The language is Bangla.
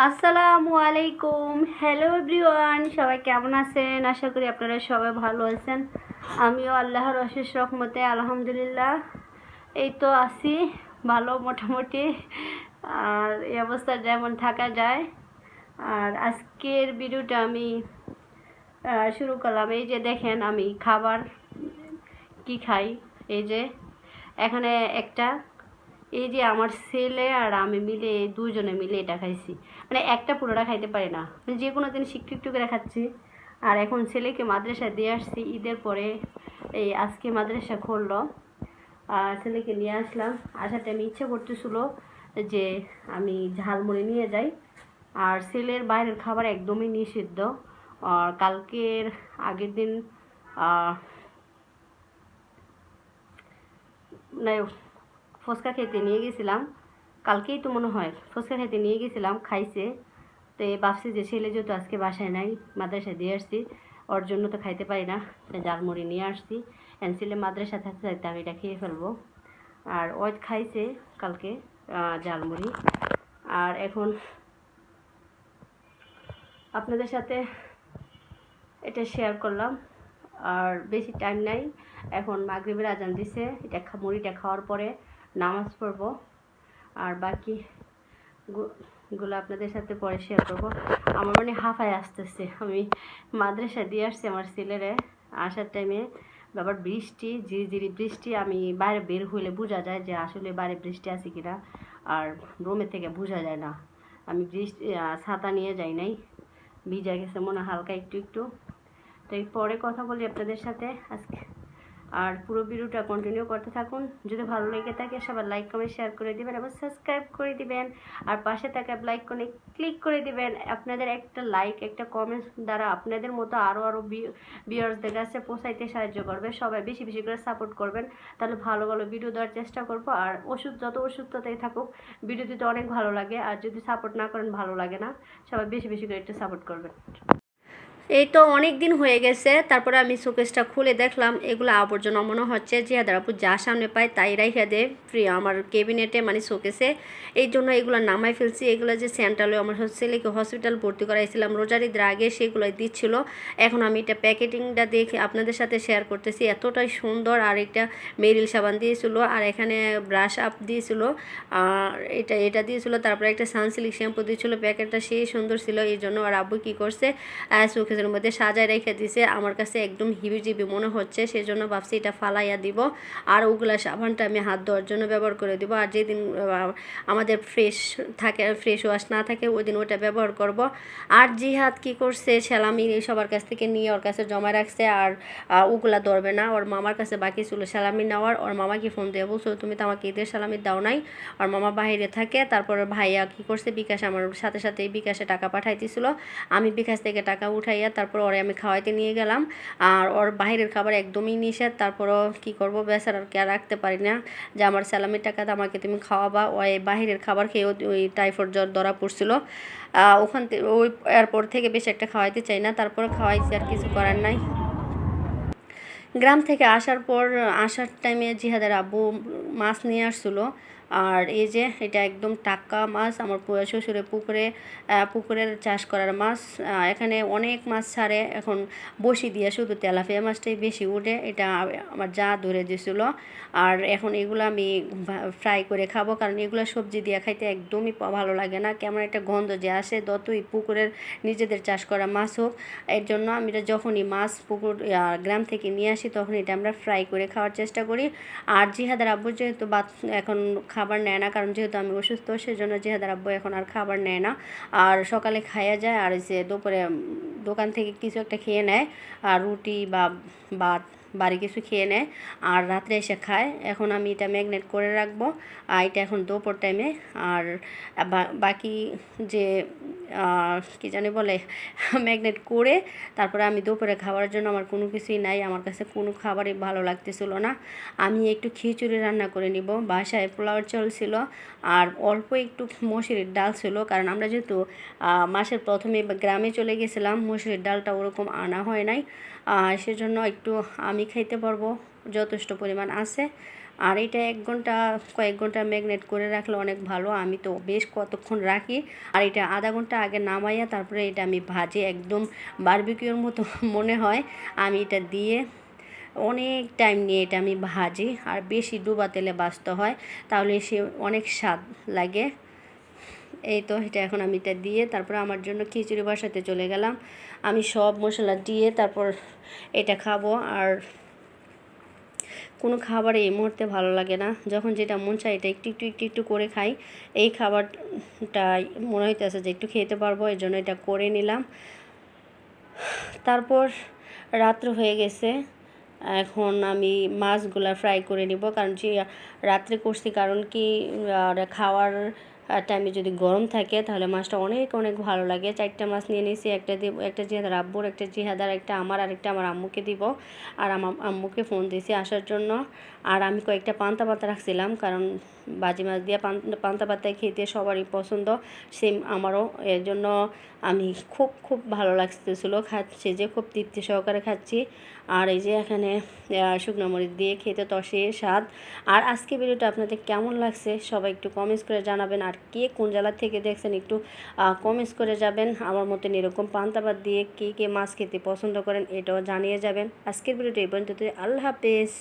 আসসালামু আলাইকুম। হ্যালো এভরিওয়ান, সবাই কেমন আছেন? আশা করি আপনারা সবাই ভালো আছেন। আমিও আল্লাহর অশেষ রহমতে আলহামদুলিল্লাহ এই তো আছি ভালো মোটামুটি। আর এই অবস্থা যেমন থাকা যায়। আর আজকের ভিডিওটা আমি শুরু করলাম। এই যে দেখেন আমি খাবার কি খাই। এই যে এখানে একটা, এই যে আমার ছেলে আর আমি মিলে দুজনে মিলে এটা খাইছি। মানে একটা পুরোটা খাইতে পারি না, মানে যে কোনো দিন একটু একটু করে খাচ্ছি। আর এখন ছেলেকে মাদ্রাসায় দিয়ে আসছি ঈদের পরে। এই আজকে মাদ্রাসা খুললো, আর ছেলেকে নিয়ে আসলাম। আসাতে আমি ইচ্ছে করতেছিল যে আমি ঝালমুড়ি নিয়ে যাই। আর ছেলের বাইরের খাবার একদমই নিষিদ্ধ। আর কালকের আগের দিন মানে ফুচকা খেতে নিয়ে গেছিলাম, কালকেই তো মনে হয় ফুচকা খেতে নিয়ে গেছিলাম, খাইছে। তো এই ভাবছি যে ছেলে যেহেতু আজকে বাসায় নাই, মাদ্রাসায় দিয়ে আসছি, ওর জন্য তো খাইতে পারি না, তাই ঝালমুড়ি নিয়ে আসছি। ছেলে মাদ্রাসা থাকতে থাকতে আমি এটা খেয়ে ফেলবো। আর ও খাইছে কালকে ঝালমুড়ি। আর এখন আপনাদের সাথে এটা শেয়ার করলাম। আর বেশি টাইম নাই, এখন মাগরিবের আজান দিছে, এটা মুড়িটা খাওয়ার পরে নামাজ পড়বো। আর বাকি গুলো আপনাদের সাথে পরে শেয়ার করবো। আমার মানে হাঁফায় আসতেছে, আমি মাদ্রাসা দিয়ে আসছি আমার ছেলেরে। আসার টাইমে আবার বৃষ্টি, ঝিরিঝিরি বৃষ্টি, আমি বাইরে বের হইলে বোঝা যায় যে আসলে বাইরে বৃষ্টি আছে কিনা, আর রুমের থেকে বোঝা যায় না। আমি বৃষ্টি ছাতা নিয়ে যাই নাই, ভিজা গেছে মনে হালকা একটু একটু। তাই পরে কথা বলি আপনাদের সাথে আজকে। আর পুরো ভিডিওটা কন্টিনিউ করতে থাকুন। যদি ভালো লেগে থাকে সবাই লাইক কমেন্ট শেয়ার করে দিবেন এবং সাবস্ক্রাইব করে দিবেন। আর পাশে থাকা লাইক করে ক্লিক করে দিবেন। আপনাদের একটা লাইক একটা কমেন্টস দ্বারা আপনাদের মতো আরও ভিউয়ার্সদের কাছে পৌঁছাইতে সাহায্য করবে। সবাই বেশি বেশি করে সাপোর্ট করবেন, তাহলে ভালো ভালো ভিডিও দেওয়ার চেষ্টা করব। আর যত অসুস্থতাই থাকুক ভিডিও দিতে অনেক ভালো লাগে, আর যদি সাপোর্ট না করেন ভালো লাগে না। সবাই বেশি বেশি করে একটু সাপোর্ট করবেন। এই তো অনেক দিন হয়ে গেছে, তারপরে আমি শোকেসটা খুলে দেখলাম এগুলো আবর্জনা মনে হচ্ছে। জিহাদের আপু যা সামনে পায় তাই রাইখা দেয় ফ্রি আমার কেবিনেটে, মানে শোকেসে। এই জন্য এগুলো নামাই ফেলছি। এগুলো যে সেন্ট্রালে আমার ছেলেকে হসপিটাল ভর্তি করাইছিলাম রোজার ঈদের আগে, সেগুলোই দিচ্ছিল। এখন আমি এটা প্যাকেটিংটা দেখে আপনাদের সাথে শেয়ার করতেছি, এতটাই সুন্দর। আর একটা মেরিল সাবান দিয়েছিল, আর এখানে ব্রাশ আপ দিয়েছিল, আর এটা দিয়েছিল। তারপরে একটা সানসিল্ক শ্যাম্পু দিয়েছিল, প্যাকেটটা সেই সুন্দর ছিল। এই জন্য আর আব্বু কী করছে, শোকেসের মধ্যে সাজায় রেখে দিছে। আমার কাছে একদম হিবিজিবি মনে হচ্ছে, সেজন্য ভাবছি এটা ফালাইয়া দিব। আর ওগুলা সাবানটা আমি হাত ধোয়ার জন্য ব্যবহার করে দিব। আর যেদিন আমাদের ফ্রেশ থাকে, ফ্রেশ ওয়াশ না থাকে, ওই দিন ওটা ব্যবহার করব। আর জিহাদ কি করছে, সেলামি সবার কাছ থেকে নিয়ে ওর কাছে জমা রাখছে। আর ওগুলা ধরবে না, ওর মামার কাছে বাকি ছিল সালামি নেওয়ার। ওর মামাকে ফোন দিয়ে বলছো তুমি তো আমাকে ঈদের সালামি দাও নাই। ওর মামা বাইরে থাকে। তারপর ভাইয়া কি করছে, বিকাশ আমার সাথে সাথে বিকাশে টাকা পাঠাইতেছিল। আমি বিকাশ থেকে টাকা উঠাইয়া তারপর ওরে আমি খাওয়াইতে নিয়ে গেলাম। আর ওর বাইরের খাবার একদমই নিষেধ। তারপরও কি করবো, বেচারার কে আর রাখতে পারি না যে আমার স্যালামির টাকাতে আমাকে তুমি খাওয়াবা। ওই বাহিরের খাবার খেয়ে ওই টাইফয়েড জ্বর ধরা পড়ছিল। ওখান থেকে ওই এয়ারপোর্ট থেকে বেশি একটা খাওয়াইতে চাই না, তারপর খাওয়াইছি, আর কিছু করার নাই। গ্রাম থেকে আসার টাইমে জিহাদের আব্বু মাছ নিয়ে আসছিলো। আর এই যে এটা একদম টাটকা মাছ, আমার শ্বশুরের পুকুরের চাষ করার মাছ। এখানে অনেক মাছ ছাড়ে, এখন বসি দিয়ে শুধু তেলাপিয়া মাছটাই বেশি উঠে, এটা আমার যা ধরে দিয়েছিল। আর এখন এগুলো আমি ফ্রাই করে খাবো, কারণ এগুলো সবজি দিয়ে খাইতে একদমই ভালো লাগে না, কেমন একটা গন্ধ যে আসে, যতই পুকুরের নিজেদের চাষ করা মাছ হোক। এর জন্য আমি যখনই মাছ পুকুর গ্রাম থেকে নিয়ে আসি তখন এটা আমরা ফ্রাই করে খাওয়ার চেষ্টা করি। আর জিহাদের আব্বু যেহেতু এখন খাবার নেয় না, কারণ যেহেতু আমি অসুস্থ, সেজন্য জিহাদের আব্বু এখন আর খাবার নেয় না। আর সকালে খাইয়া যায়, আর যে দুপুরে দোকান থেকে কিছু একটা খেয়ে নেয়, আর রুটি বা ভাত বাড়ি কিছু খেয়ে নেয়, আর রাত্রে এসে খায়। এখন আমি এটা ম্যাগনেট করে রাখবো, এটা এখন দুপুর টাইমে। আর বাকি যে কী জানি বলে ম্যাগনেট করে তারপরে আমি দুপুরে খাওয়ার জন্য আমার কোনো কিছুই নাই, আমার কাছে কোনো খাবারই ভালো লাগতেছিল না। আমি একটু খিচুড়ি রান্না করে নিব, বাসায় পোলাওর চাল ছিল, আর অল্প একটু মসুরির ডাল ছিল, কারণ আমরা যেহেতু মাসের প্রথমে গ্রামে চলে গেছিলাম, মসুরির ডালটা ওরকম আনা হয় নাই, সেজন্য একটু আমি খাইতে পারবো যথেষ্ট পরিমাণ আছে। আর এটা কয়েক ঘন্টা ম্যাগনেট করে রাখলে অনেক ভালো। আমি তো বেশ কতক্ষণ রাখি। আর এটা আধা ঘন্টা আগে নামাইয়া তারপরে এটা আমি ভাজি, একদম বারবিকিউর মতো মনে হয়। আমি এটা দিয়ে অনেক টাইম নিয়ে এটা আমি ভাজি, আর বেশি ডুবা তেলে ভাজতে হয়, তাহলে সে অনেক স্বাদ লাগে। এই তো এটা এখন আমি এটা দিয়ে তারপর আমার জন্য খিচুড়ি বসাতে চলে গেলাম। আমি সব মশলা দিয়ে তারপর এটা খাবো। আর কোনো খাবার এই মুহূর্তে ভালো লাগে না, যখন যেটা মন চায় এটা একটু করে খাই। এই খাবারটা মনে হইতেছে যে একটু খেতে পারবো, এই জন্য এটা করে নিলাম। তারপর রাত্র হয়ে গেছে, এখন আমি মাছগুলা ফ্রাই করে নিব, কারণ যে রাত্রে করছি, কারণ কি খাওয়ার টাইমে যদি গরম থাকে তাহলে মাছটা অনেক অনেক ভালো লাগে। 4টা মাছ নিয়ে নিয়েছি, একটা জিহাদার আব্বুর, একটা জিহাদার, একটা আমার, আর একটা আমার আম্মুকে দিব। আর আমার আম্মুকে ফোন দিয়েছি আসার জন্য। আর আমি কয়েকটা পান্তা পাতা রাখছিলাম, কারণ বাজি মাছ দিয়ে পান্তা পাতায় খেতে সবারই পছন্দ, সেম আমারও। এর জন্য আমি খুব ভালো লাগতেছিলো, খাচ্ছি যে খুব তৃপ্তি সহকারে খাচ্ছি। আর এই যে এখানে শুকনো মরিচ দিয়ে খেতে তো সে স্বাদ। আর আজকে ভিডিওটা আপনাদের কেমন লাগছে সবাই একটু কমেন্টস করে জানাবেন। আর কে কোন জেলা থেকে দেখছেন একটু কমেন্টস করে যাবেন। আমার মতন এরকম পান্তা ভাত দিয়ে কে মাছ খেতে পছন্দ করেন এটাও জানিয়ে যাবেন। আজকের ভিডিওটা এই পর্যন্ত। আল্লাহ হাফেজ।